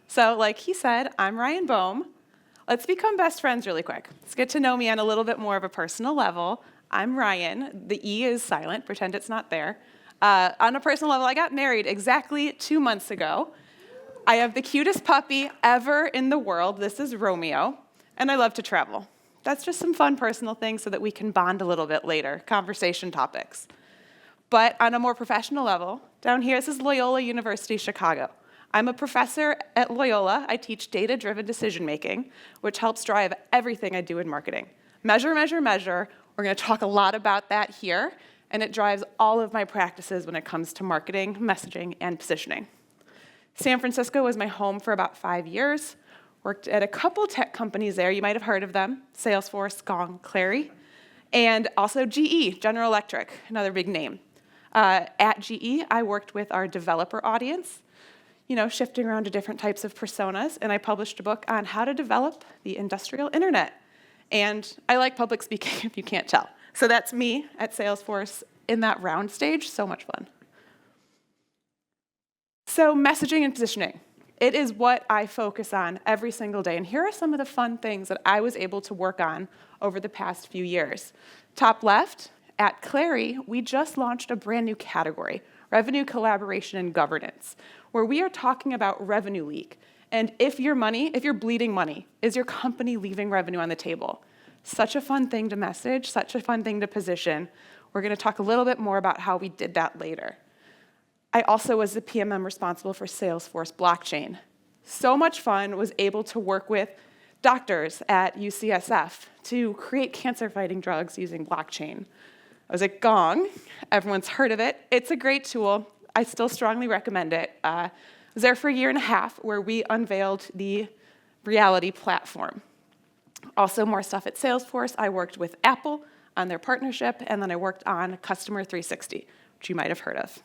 So like he said, I'm Rhyane Bohm. Let's become best friends really quick. Let's get to know me on a little bit more of a personal level. I'm Rhyane. The E is silent. Pretend it's not there. On a personal level, I got married exactly 2 months ago. I have the cutest puppy ever in the world. This is Romeo. And I love to travel. That's just some fun personal things so that we can bond a little bit later, conversation topics. But on a more professional level, down here, this is Loyola University, Chicago. I'm a professor at Loyola. I teach data-driven decision-making, which helps drive everything I do in marketing. Measure, measure, measure. We're going to talk a lot about that here, and it drives all of my practices when it comes to marketing, messaging, and positioning. San Francisco was my home for about 5 years. Worked at a couple tech companies there. You might have heard of them: Salesforce, Gong, Clary, and also GE, General Electric, another big name. At GE, I worked with our developer audience, shifting around to different types of personas, and I published a book on how to develop the industrial internet. And I like public speaking, if you can't tell. So that's me at Salesforce in that round stage. So much fun. So messaging and positioning. It is what I focus on every single day. And here are some of the fun things that I was able to work on over the past few years. Top left, at Clary, we just launched a brand new category, revenue collaboration and governance, where we are talking about revenue leak. And if you're bleeding money, is your company leaving revenue on the table? Such a fun thing to message, such a fun thing to position. We're going to talk a little bit more about how we did that later. I also was the PMM responsible for Salesforce blockchain. So much fun, was able to work with doctors at UCSF to create cancer-fighting drugs using blockchain. I was at Gong. Everyone's heard of it. It's a great tool. I still strongly recommend it. I was there for 1.5 years where we unveiled the reality platform. Also, more stuff at Salesforce. I worked with Apple on their partnership, and then I worked on Customer 360, which you might have heard of.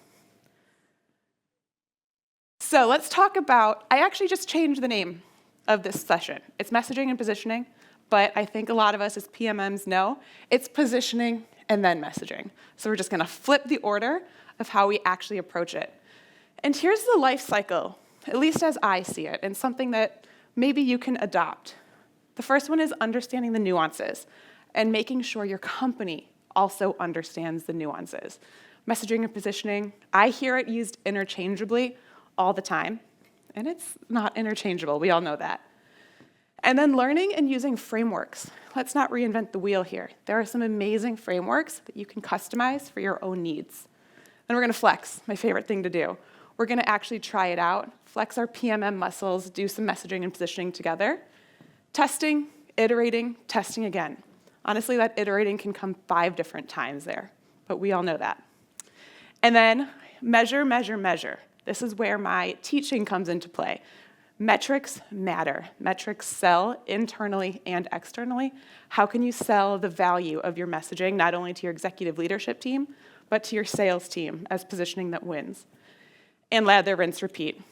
So let's talk about, I actually just changed the name of this session. It's messaging and positioning, but I think a lot of us as PMMs know it's positioning and then messaging. So we're just going to flip the order of how we actually approach it. And here's the life cycle, at least as I see it, and something that maybe you can adopt. The first one is understanding the nuances and making sure your company also understands the nuances. Messaging and positioning, I hear it used interchangeably all the time, and it's not interchangeable. We all know that. And then learning and using frameworks. Let's not reinvent the wheel here. There are some amazing frameworks that you can customize for your own needs. Then we're going to flex, my favorite thing to do. We're going to actually try it out, flex our PMM muscles, do some messaging and positioning together. Testing, iterating, testing again. Honestly, that iterating can come 5 different times there, but we all know that. And then measure, measure, measure. This is where my teaching comes into play. Metrics matter. Metrics sell internally and externally. How can you sell the value of your messaging, not only to your executive leadership team, but to your sales team as positioning that wins? And lather, rinse, repeat.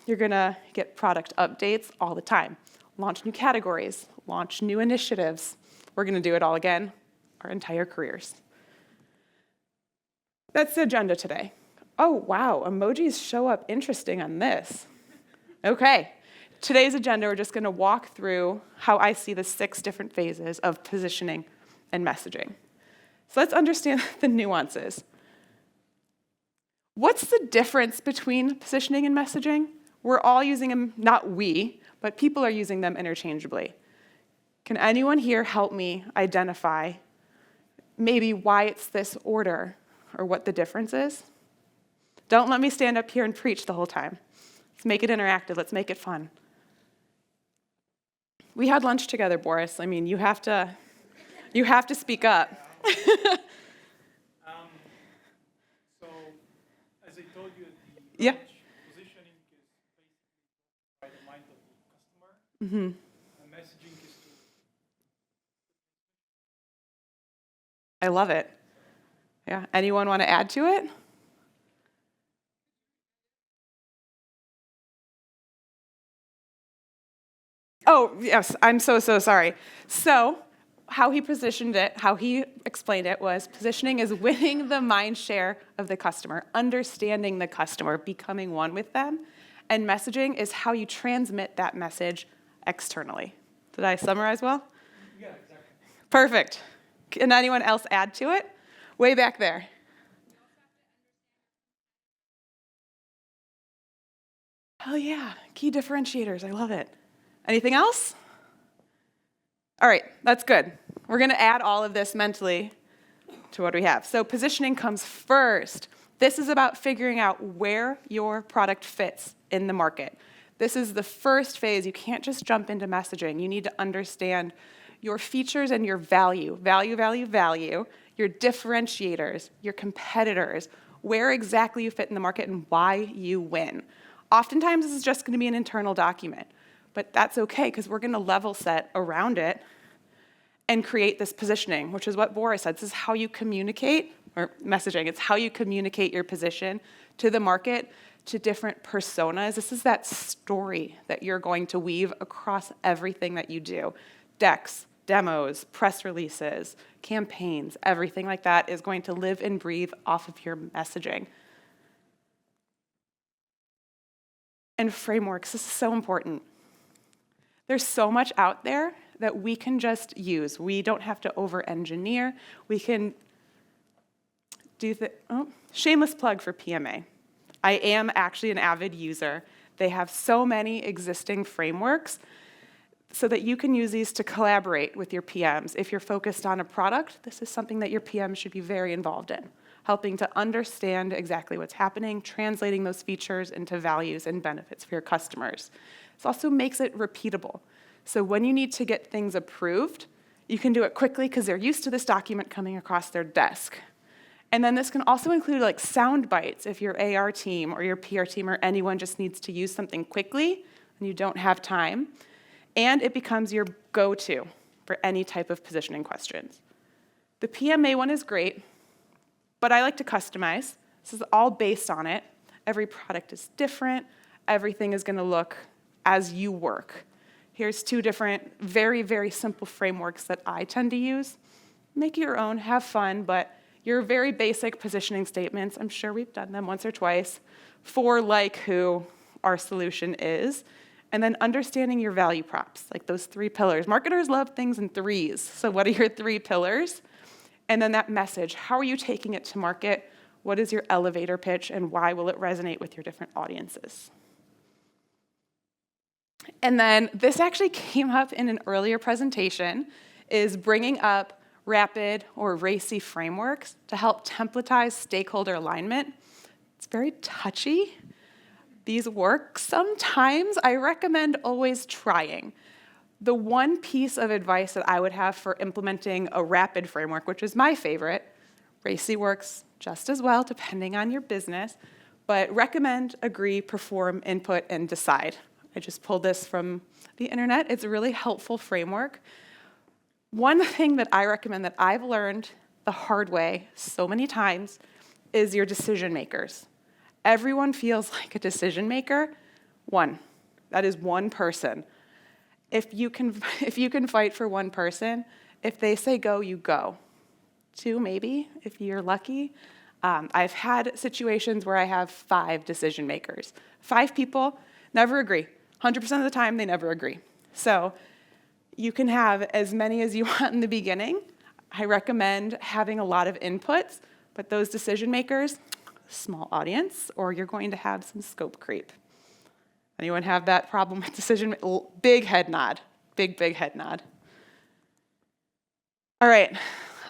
You're going to get product updates all the time. Launch new categories, launch new initiatives. We're going to do it all again, our entire careers. That's the agenda today. Oh, wow, emojis show up interesting on this. Okay, today's agenda, we're just going to walk through how I see the 6 different phases of positioning and messaging. So let's understand the nuances. What's the difference between positioning and messaging? We're all using them, not we, but people are using them interchangeably. Can anyone here help me identify maybe why it's this order or what the difference is? Don't let me stand up here and preach the whole time. Let's make it interactive. Let's make it fun. We had lunch together, Boris. I mean, you have to speak up. So, as I told you at the Yeah. launch, positioning is basically by the mind of the customer. Mm-hmm. And messaging is to. I love it. Yeah. Anyone want to add to it? Oh, yes, I'm so sorry. So how he positioned it, how he explained it was positioning is winning the mind share of the customer, understanding the customer, becoming one with them, And messaging is how you transmit that message externally. Did I summarize well? Yeah, exactly. Perfect. Can anyone else add to it? Way back there. Oh yeah, key differentiators, I love it. Anything else? All right, that's good. We're gonna add all of this mentally to what we have. So positioning comes first. This is about figuring out where your product fits in the market. This is the first phase. You can't just jump into messaging. You need to understand your features and your value, your differentiators, your competitors, where exactly you fit in the market and why you win. Oftentimes, this is just gonna be an internal document, but that's okay because we're gonna level set around it and create this positioning, which is what Boris said. This is how you communicate, or messaging, it's how you communicate your position to the market, to different personas. This is that story that you're going to weave across everything that you do. Decks, demos, press releases, campaigns, everything like that is going to live and breathe off of your messaging. And frameworks, this is so important. There's so much out there that we can just use. We don't have to over-engineer. We can do the, shameless plug for PMA. I am actually an avid user. They have so many existing frameworks so that you can use these to collaborate with your PMs. If you're focused on a product, this is something that your PM should be very involved in, helping to understand exactly what's happening, translating those features into values and benefits for your customers. This also makes it repeatable. So when you need to get things approved, you can do it quickly because they're used to this document coming across their desk. And then this can also include like sound bites if your AR team or your PR team or anyone just needs to use something quickly and you don't have time. And it becomes your go-to for any type of positioning questions. The PMA one is great, but I like to customize. This is all based on it. Every product is different. Everything is going to look as you work. Here's two different, very, very simple frameworks that I tend to use. Make it your own, have fun, but your very basic positioning statements, I'm sure we've done them once or twice, for like who our solution is, and then understanding your value props, like those 3 pillars. Marketers love things in threes, so what are your 3 pillars? And then that message, how are you taking it to market? What is your elevator pitch, and why will it resonate with your different audiences? And then this actually came up in an earlier presentation, is bringing up rapid or RACI frameworks to help templatize stakeholder alignment. It's very touchy. These work sometimes. I recommend always trying. The one piece of advice that I would have for implementing a rapid framework, which is my favorite, RACI works just as well depending on your business, but recommend, agree, perform, input, and decide. I just pulled this from the internet. It's a really helpful framework. One thing that I recommend that I've learned the hard way so many times is your decision makers. Everyone feels like a decision maker. One. That is one person. If you can fight for one person, if they say go, you go. 2 maybe, if you're lucky. I've had situations where I have 5 decision makers. 5 people never agree. 100% of the time, they never agree. So you can have as many as you want in the beginning. I recommend having a lot of inputs, but those decision makers, small audience, or you're going to have some scope creep. Anyone have that problem with decision? Big head nod. Big head nod. All right,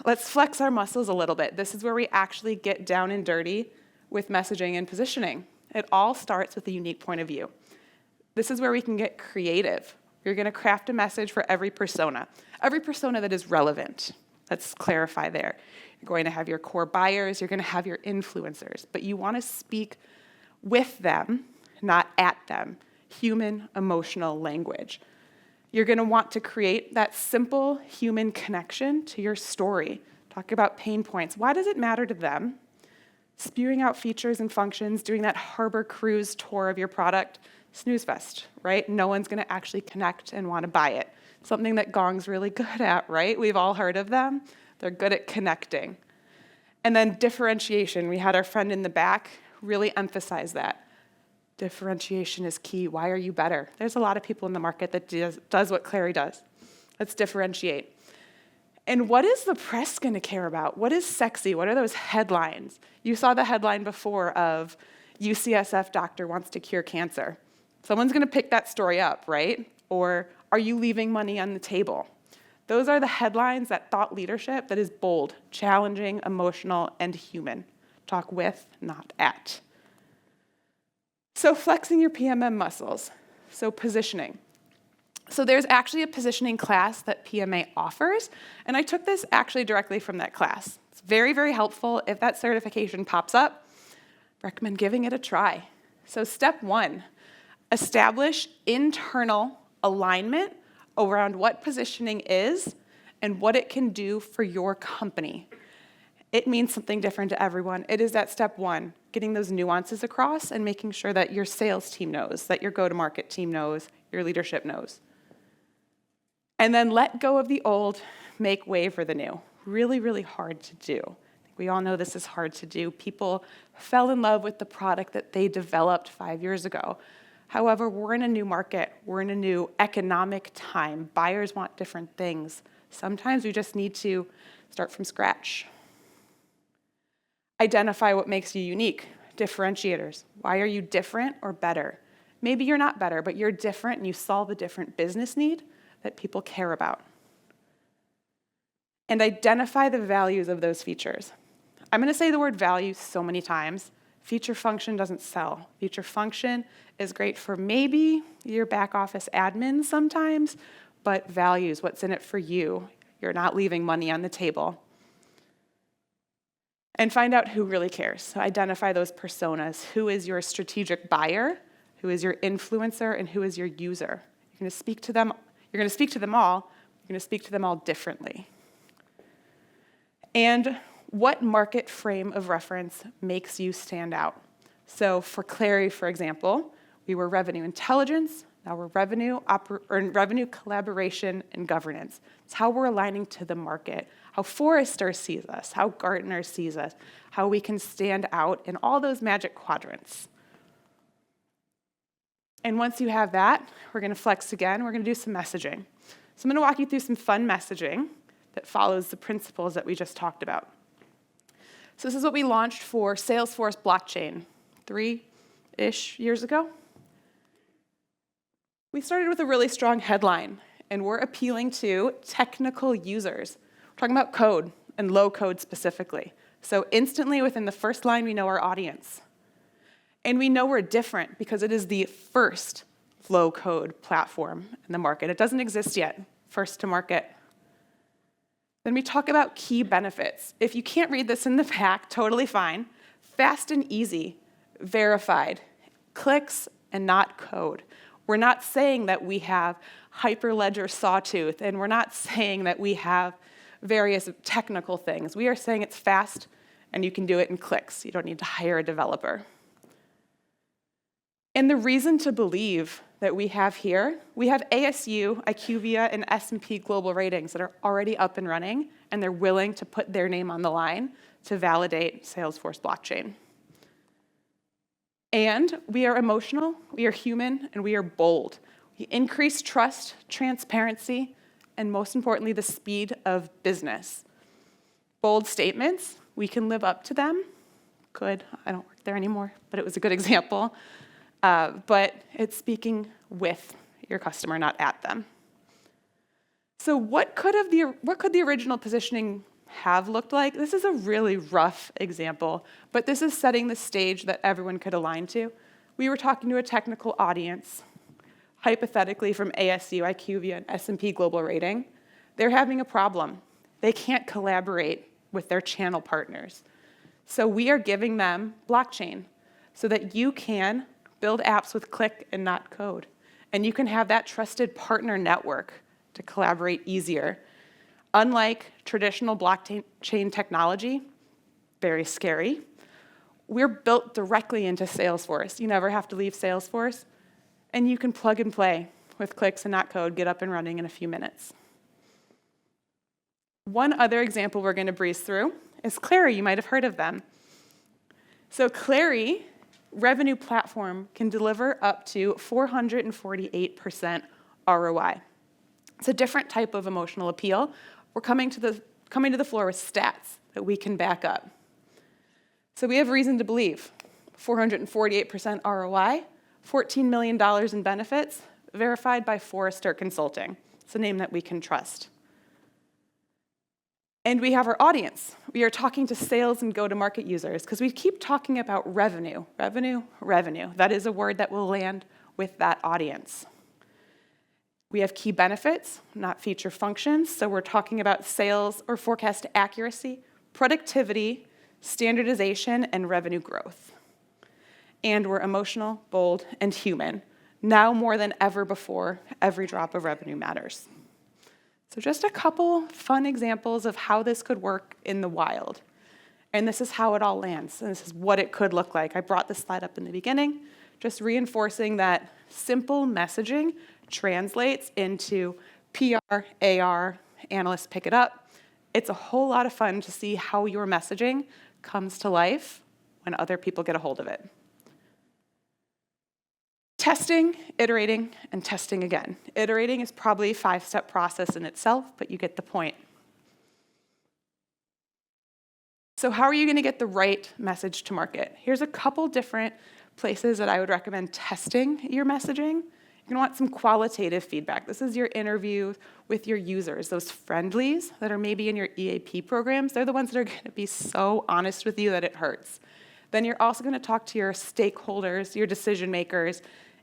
let's flex our muscles a little bit. This is where we actually get down and dirty with messaging and positioning. It all starts with a unique point of view. This is where we can get creative. You're going to craft a message for every persona that is relevant. Let's clarify there. You're going to have your core buyers, you're going to have your influencers, but you want to speak with them, not at them. Human, emotional language. You're going to want to create that simple human connection to your story. Talk about pain points. Why does it matter to them? Spewing out features and functions, doing that harbor cruise tour of your product. Snooze fest, right? No one's going to actually connect and want to buy it. Something that Gong's really good at, right? We've all heard of them. They're good at connecting. And then differentiation. We had our friend in the back really emphasize that. Differentiation is key. Why are you better? There's a lot of people in the market that does what Clary does. Let's differentiate. And what is the press going to care about? What is sexy? What are those headlines? You saw the headline before of UCSF doctor wants to cure cancer. Someone's going to pick that story up, right? Or are you leaving money on the table? Those are the headlines, that thought leadership that is bold, challenging, emotional, and human. Talk with, not at. So flexing your PMM muscles. So positioning. So there's actually a positioning class that PMA offers, and I took this actually directly from that class. It's very, very helpful. If that certification pops up, recommend giving it a try. So step 1, establish internal alignment around what positioning is and what it can do for your company. It means something different to everyone. It is that step 1, getting those nuances across and making sure that your sales team knows, that your go-to-market team knows, your leadership knows. And then let go of the old, make way for the new. Really, really hard to do. I think we all know this is hard to do. People fell in love with the product that they developed 5 years ago. However, we're in a new market. We're in a new economic time. Buyers want different things. Sometimes we just need to start from scratch. Identify what makes you unique. Differentiators. Why are you different or better? Maybe you're not better, but you're different and you solve a different business need that people care about. And identify the values of those features. I'm going to say the word value so many times. Feature function doesn't sell. Feature function is great for maybe your back office admin sometimes, but values, what's in it for you. You're not leaving money on the table. And find out who really cares. So identify those personas. Who is your strategic buyer? Who is your influencer? And who is your user? You're going to speak to them. You're going to speak to them all. You're going to speak to them all differently. And what market frame of reference makes you stand out? So for Clary, for example, we were revenue intelligence. Now we're revenue collaboration and governance. It's how we're aligning to the market, how Forrester sees us, how Gartner sees us, how we can stand out in all those magic quadrants. And once you have that, we're going to flex again. We're going to do some messaging. So I'm going to walk you through some fun messaging that follows the principles that we just talked about. So this is what we launched for Salesforce blockchain 3-ish years ago. We started with a really strong headline, and we're appealing to technical users. We're talking about code, and low code specifically. So instantly within the first line, we know our audience. And we know we're different because it is the first low-code platform in the market. It doesn't exist yet, first to market. Then we talk about key benefits. If you can't read this in the pack, totally fine. Fast and easy, verified, clicks and not code. We're not saying that we have Hyperledger Sawtooth, and we're not saying that we have various technical things. We are saying it's fast, and you can do it in clicks. You don't need to hire a developer. And the reason to believe that we have here, we have ASU, IQVIA, and S&P Global Ratings that are already up and running, and they're willing to put their name on the line to validate Salesforce blockchain. And we are emotional, we are human, and we are bold. We increase trust, transparency, and most importantly, the speed of business. Bold statements, we can live up to them. Good, I don't work there anymore, but it was a good example. But it's speaking with your customer, not at them. So what could the original positioning have looked like? This is a really rough example, but this is setting the stage that everyone could align to. We were talking to a technical audience, hypothetically from ASU, IQVIA, and S&P Global Rating. They're having a problem. They can't collaborate with their channel partners. So we are giving them blockchain so that you can build apps with click and not code. And you can have that trusted partner network to collaborate easier. Unlike traditional blockchain technology, very scary, we're built directly into Salesforce. You never have to leave Salesforce, and you can plug and play with clicks and not code, get up and running in a few minutes. One other example we're going to breeze through is Clary. You might have heard of them. So Clary, revenue platform can deliver up to 448% ROI. It's a different type of emotional appeal. We're coming to the floor with stats that we can back up. So we have reason to believe 448% ROI, $14 million in benefits, verified by Forrester Consulting. It's a name that we can trust. And we have our audience. We are talking to sales and go-to-market users because we keep talking about revenue, revenue, revenue. That is a word that will land with that audience. We have key benefits, not feature functions. So we're talking about sales or forecast accuracy, productivity, standardization, and revenue growth. And we're emotional, bold, and human. Now more than ever before, every drop of revenue matters. So just a couple fun examples of how this could work in the wild. And this is how it all lands, and this is what it could look like. I brought this slide up in the beginning, just reinforcing that simple messaging translates into PR, AR, analysts pick it up. It's a whole lot of fun to see how your messaging comes to life when other people get a hold of it. Testing, iterating, and testing again. Iterating is probably a 5-step process in itself, but you get the point. So how are you going to get the right message to market? Here's a couple different places that I would recommend testing your messaging. You're going to want some qualitative feedback. This is your interview with your users, those friendlies that are maybe in your EAP programs. They're the ones that are going to be so honest with you that it hurts. Then you're also going to talk to your stakeholders, your decision makers,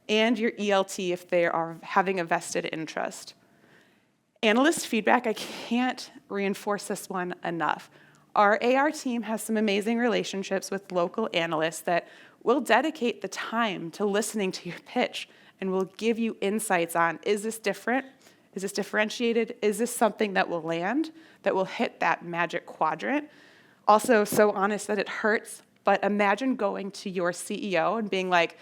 and your ELT if they are having a vested interest. Analyst feedback, I can't reinforce this one enough. Our AR team has some amazing relationships with local analysts that will dedicate the time to listening to your pitch and will give you insights on, is this different? Is this differentiated? Is this something that will land, that will hit that magic quadrant? Also, so honest that it hurts, but imagine going to your CEO and being like,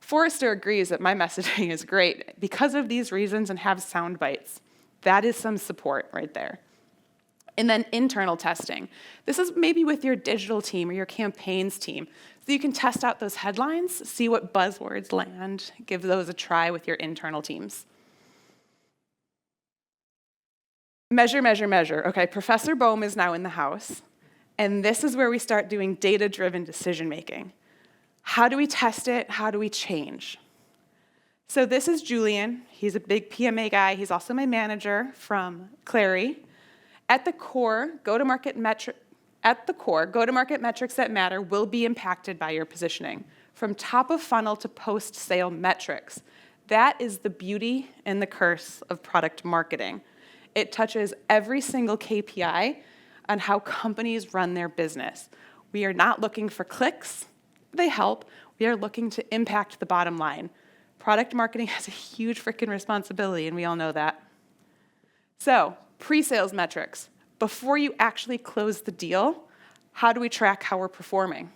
Forrester agrees that my messaging is great because of these reasons and have sound bites. That is some support right there. And then internal testing. This is maybe with your digital team or your campaigns team. So you can test out those headlines, see what buzzwords land, give those a try with your internal teams. Measure, measure, measure. Okay, Professor Bohm is now in the house, and this is where we start doing data-driven decision-making. How do we test it? How do we change? So this is Julian. He's a big PMA guy. He's also my manager from Clary. At the core, go-to-market metrics that matter will be impacted by your positioning, from top of funnel to post-sale metrics. That is the beauty and the curse of product marketing. It touches every single KPI on how companies run their business. We are not looking for clicks. They help. We are looking to impact the bottom line. Product marketing has a huge freaking responsibility, and we all know that. So, pre-sales metrics. Before you actually close the deal, how do we track how we're performing?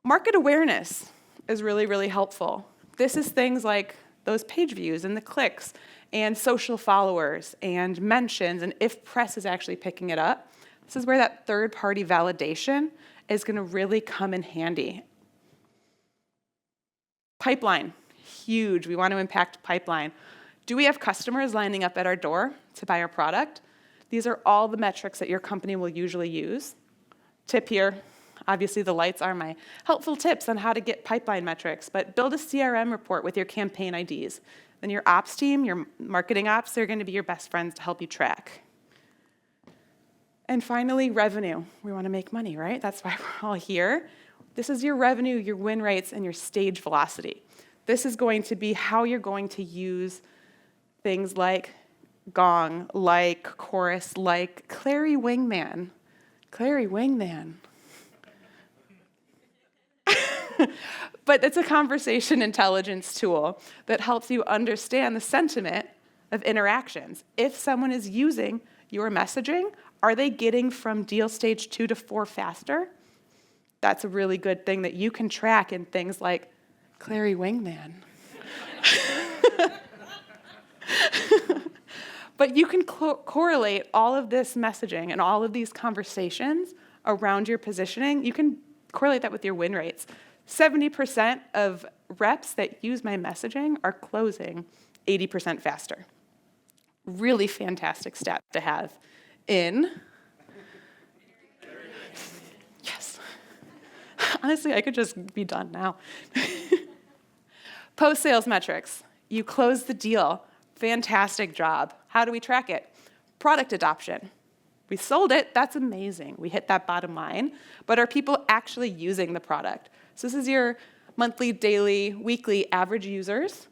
Market awareness is really, really helpful. This is things like those page views and the clicks and social followers and mentions and if press is actually picking it up. This is where that third-party validation is going to really come in handy. Pipeline, huge. We want to impact pipeline. Do we have customers lining up at our door to buy our product? These are all the metrics that your company will usually use. Tip here, obviously the lights are my helpful tips on how to get pipeline metrics, but build a CRM report with your campaign IDs. Then your ops team, your marketing ops, they're going to be your best friends to help you track. And finally, revenue. We want to make money, right? That's why we're all here. This is your revenue, your win rates, and your stage velocity. This is going to be how you're going to use things like Gong, like Chorus, like Clary Wingman. Clary Wingman. But it's a conversation intelligence tool that helps you understand the sentiment of interactions. If someone is using your messaging, are they getting from deal stage 2 to 4 faster? That's a really good thing that you can track in things like Clary Wingman. But you can correlate all of this messaging and all of these conversations around your positioning. You can correlate that with your win rates. 70% of reps that use my messaging are closing 80% faster. Really fantastic stat to have in. Yes. Honestly, I could just be done now. Post-sales metrics. You close the deal. Fantastic job. How do we track it? Product adoption. We sold it. That's amazing. We hit that bottom line. But are people actually using the product? So this is your monthly, daily, weekly average users,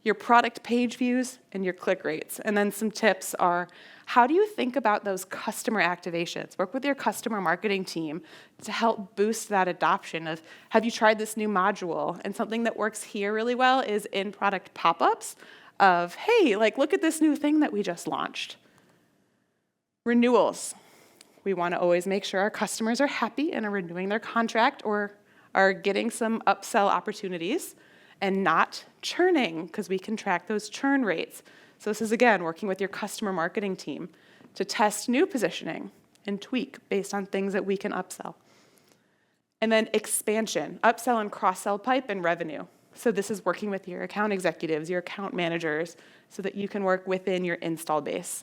your product page views, and your click rates. And then some tips are, how do you think about those customer activations? Work with your customer marketing team to help boost that adoption of, have you tried this new module? And something that works here really well is in-product pop-ups of, hey, like, look at this new thing that we just launched. Renewals. We want to always make sure our customers are happy and are renewing their contract or are getting some upsell opportunities and not churning, because we can track those churn rates. So this is, again, working with your customer marketing team to test new positioning and tweak based on things that we can upsell. And then expansion, upsell and cross-sell pipe and revenue. So this is working with your account executives, your account managers, so that you can work within your install base.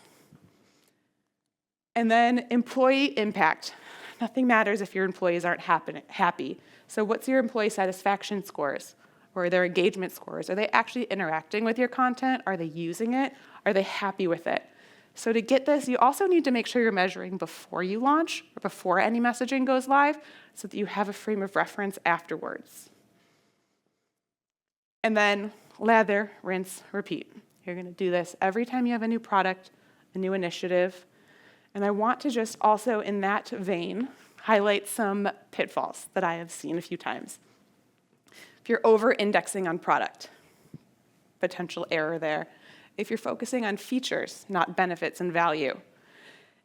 And then employee impact. Nothing matters if your employees aren't happy. So what's your employee satisfaction scores or their engagement scores? Are they actually interacting with your content? Are they using it? Are they happy with it? So to get this, you also need to make sure you're measuring before you launch or before any messaging goes live so that you have a frame of reference afterwards. And then lather, rinse, repeat. You're going to do this every time you have a new product, a new initiative. And I want to just also, in that vein, highlight some pitfalls that I have seen a few times. If you're over-indexing on product, potential error there. If you're focusing on features, not benefits and value.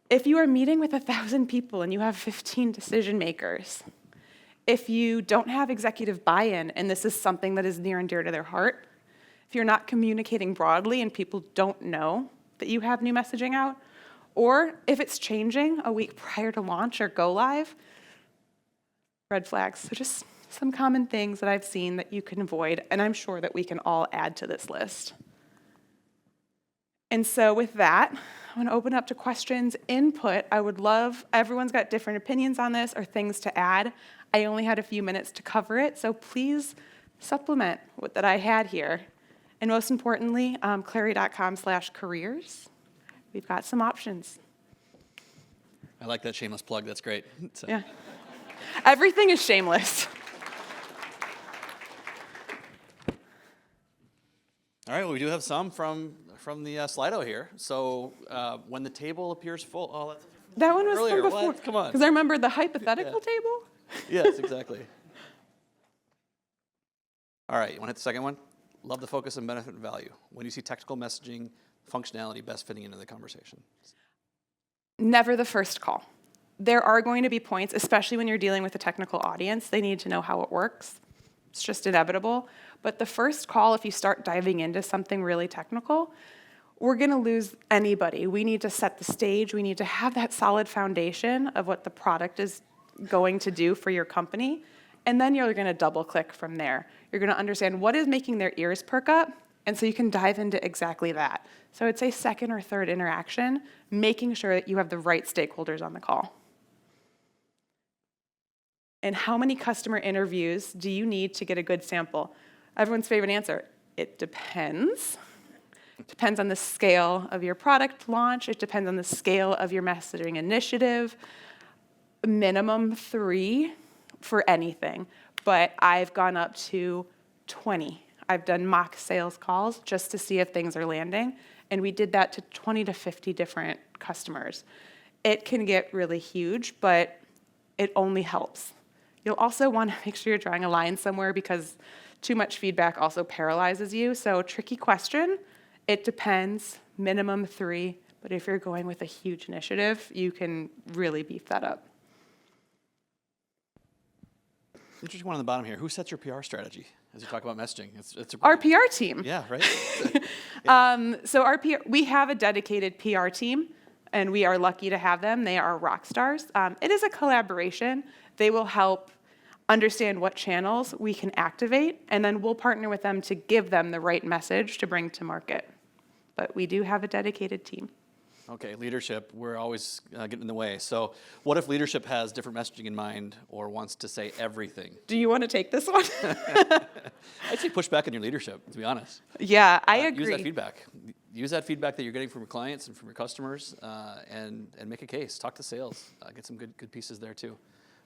If you are meeting with 1,000 people and you have 15 decision makers. If you don't have executive buy-in and this is something that is near and dear to their heart. If you're not communicating broadly and people don't know that you have new messaging out. Or if it's changing a week prior to launch or go live, red flags. So just some common things that I've seen that you can avoid, and I'm sure that we can all add to this list. And so with that, I want to open up to questions, input. I would love, everyone's got different opinions on this or things to add. I only had a few minutes to cover it, so please supplement what that I had here. And most importantly, clary.com/careers. We've got some options. I like that shameless plug. That's great. So. Yeah. Everything is shameless. All right. Well, we do have some from the Slido here. So when the table appears full, oh, that one was earlier. from before. What? Come on. Because I remember the hypothetical table. Yes, exactly. All right. You want to hit the second one? Love the focus on benefit and value. When you see technical messaging functionality best fitting into the conversation? Never the first call. There are going to be points, especially when you're dealing with a technical audience, they need to know how it works. It's just inevitable. But the first call, if you start diving into something really technical, we're going to lose anybody. We need to set the stage. We need to have that solid foundation of what the product is going to do for your company. And then you're going to double click from there. You're going to understand what is making their ears perk up. And so you can dive into exactly that. So I'd say second or third interaction, making sure that you have the right stakeholders on the call. And how many customer interviews do you need to get a good sample? Everyone's favorite answer, it depends. It depends on the scale of your product launch. It depends on the scale of your messaging initiative. Minimum 3 for anything. But I've gone up to 20. I've done mock sales calls just to see if things are landing, and we did that to 20 to 50 different customers. It can get really huge, but it only helps. You'll also want to make sure you're drawing a line somewhere because too much feedback also paralyzes you. So tricky question, it depends, minimum 3, but if you're going with a huge initiative, you can really beef that up. Interesting one on the bottom here. Who sets your PR strategy as you talk about messaging? It's Our PR team. Yeah, right? So our PR, we have a dedicated PR team, and we are lucky to have them. They are rock stars. It is a collaboration. They will help understand what channels we can activate, and then we'll partner with them to give them the right message to bring to market. But we do have a dedicated team. Okay, leadership, we're always getting in the way. So what if leadership has different messaging in mind or wants to say everything? Do you want to take this one? I'd say push back on your leadership, to be honest. Yeah, I agree. Use that feedback. Use that feedback that you're getting from your clients and from your customers and make a case. Talk to sales. Get some good pieces there too.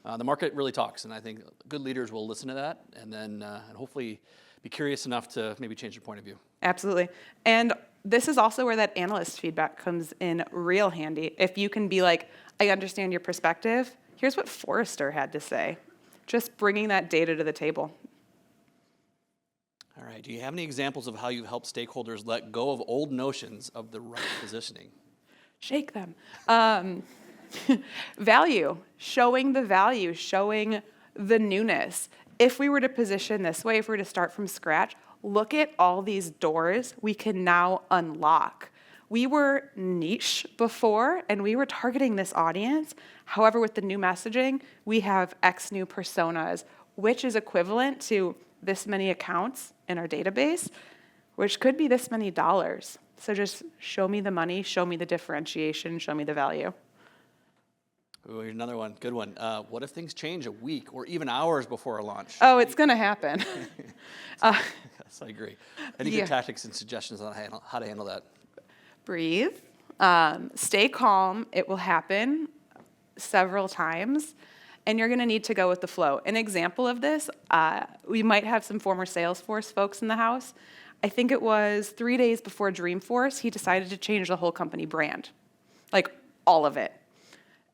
The market really talks, and I think good leaders will listen to that and then and hopefully be curious enough to maybe change their point of view. Absolutely. And this is also where that analyst feedback comes in real handy. If you can be like, I understand your perspective, here's what Forrester had to say. Just bringing that data to the table. All right, do you have any examples of how you've helped stakeholders let go of old notions of the right positioning? Shake them. Value, showing the value, showing the newness. If we were to position this way, if we were to start from scratch, look at all these doors we can now unlock. We were niche before, and we were targeting this audience. However, with the new messaging, we have X new personas, which is equivalent to this many accounts in our database, which could be this many dollars. So just show me the money, show me the differentiation, show me the value. Ooh, here's another one, good one. What if things change a week or even hours before a launch? Oh, it's going to happen. Yes, I agree. Any Yeah. good tactics and suggestions on how to handle that? Breathe. Stay calm. It will happen several times, and you're going to need to go with the flow. An example of this, we might have some former Salesforce folks in the house. I think it was 3 days before Dreamforce, he decided to change the whole company brand, like all of it.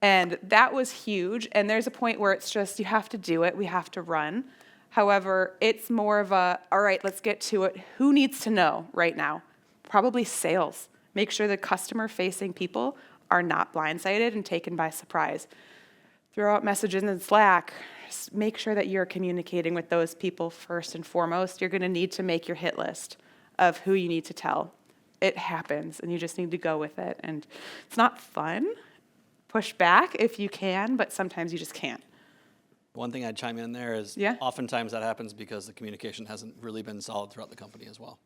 And that was huge, and there's a point where it's just, you have to do it, we have to run. However, it's more of a, all right, let's get to it. Who needs to know right now? Probably sales. Make sure the customer-facing people are not blindsided and taken by surprise. Throw out messages in Slack. Just make sure that you're communicating with those people first and foremost. You're gonna need to make your hit list of who you need to tell. It happens, and you just need to go with it. And it's not fun. Push back if you can, but sometimes you just can't. One thing I'd chime in there is oftentimes that happens because the communication hasn't really been solid throughout the company as well.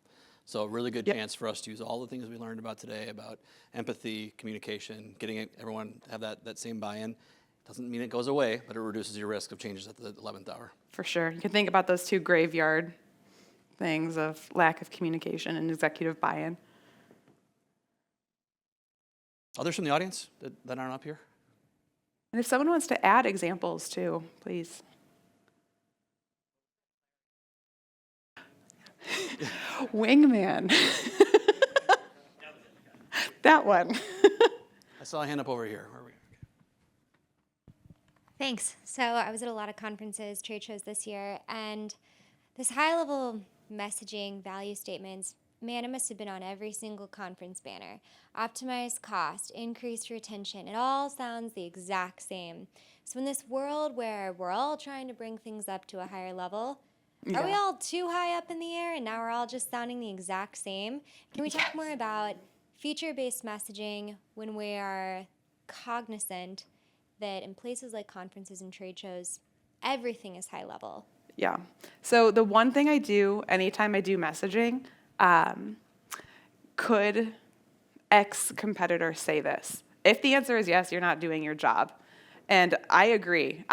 So a really good chance for us to use all the things we learned about today about empathy, communication, getting everyone to have that same buy-in. Doesn't mean it goes away, but it reduces your risk of changes at the 11th hour. For sure. You can think about those two graveyard things of lack of communication and executive buy-in. Others from the audience that aren't up here? And if someone wants to add examples too, please. Wingman. That one. I saw a hand up over here. Where are we? Thanks. So I was at a lot of conferences, trade shows this year, and this high-level messaging, value statements, man, it must have been on every single conference banner. Optimize cost, increase retention. It all sounds the exact same. So in this world where we're all trying to bring things up to a higher level, are we all too high up in the air and now we're all just sounding the exact same? Can we talk more about feature-based messaging when we are cognizant that in places like conferences and trade shows, everything is high level? Yeah. So the one thing I do anytime I do messaging, could X competitor say this? If the answer is yes, you're not doing your job. And I agree.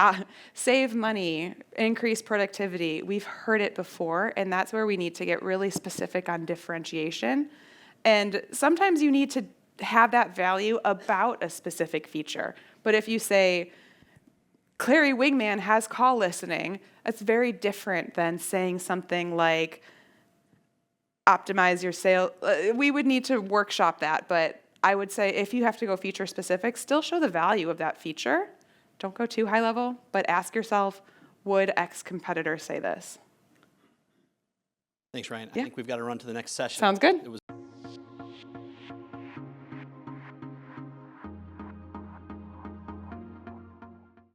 Save money, increase productivity. We've heard it before, and that's where we need to get really specific on differentiation. And sometimes you need to have that value about a specific feature. But if you say, Clary Wingman has call listening, that's very different than saying something like, optimize your sale. We would need to workshop that, but I would say if you have to go feature specific, still show the value of that feature. Don't go too high level, but ask yourself, would X competitor say this? Thanks, Ryan. I think we've got to run to the next session. Sounds good. It was